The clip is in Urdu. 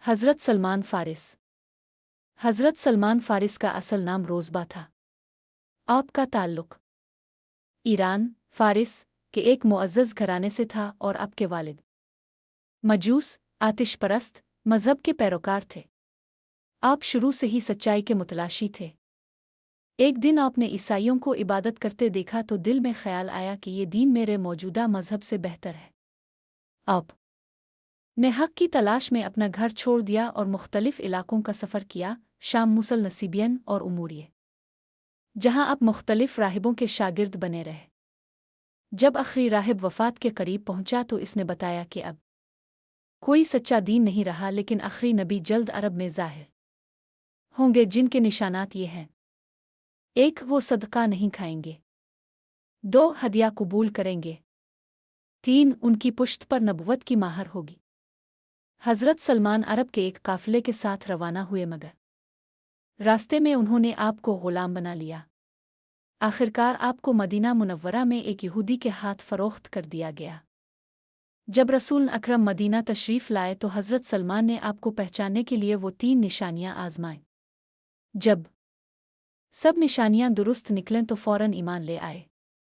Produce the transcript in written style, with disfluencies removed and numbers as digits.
حضرت سلمان فارس۔ حضرت سلمان فارس کا اصل نام روزبہ تھا۔ آپ کا تعلق ایران، فارس کے ایک معزز گھرانے سے تھا اور آپ کے والد مجوس، آتش پرست مذہب کے پیروکار تھے۔ آپ شروع سے ہی سچائی کے متلاشی تھے۔ ایک دن آپ نے عیسائیوں کو عبادت کرتے دیکھا تو دل میں خیال آیا کہ یہ دین میرے موجودہ مذہب سے بہتر ہے۔ آپ نے حق کی تلاش میں اپنا گھر چھوڑ دیا اور مختلف علاقوں کا سفر کیا، شام، موصل، نصیبین اور اموریہ، جہاں آپ مختلف راہبوں کے شاگرد بنے رہے۔ جب آخری راہب وفات کے قریب پہنچا تو اس نے بتایا کہ اب کوئی سچا دین نہیں رہا، لیکن آخری نبی جلد عرب میں ظاہر ہوں گے، جن کے نشانات یہ ہیں: 1. وہ صدقہ نہیں کھائیں گے۔ 2. ہدیہ قبول کریں گے۔ 3. ان کی پشت پر نبوت کی مہر ہوگی۔ حضرت سلمان عرب کے ایک قافلے کے ساتھ روانہ ہوئے، مگر راستے میں انہوں نے آپ کو غلام بنا لیا۔ آخرکار آپ کو مدینہ منورہ میں ایک یہودی کے ہاتھ فروخت کر دیا گیا۔ جب رسول اکرم مدینہ تشریف لائے تو حضرت سلمان نے آپ کو پہچاننے کے لیے وہ 3 نشانیاں آزمائیں۔ جب سب نشانیاں درست نکلیں تو فوراً ایمان لے آئے۔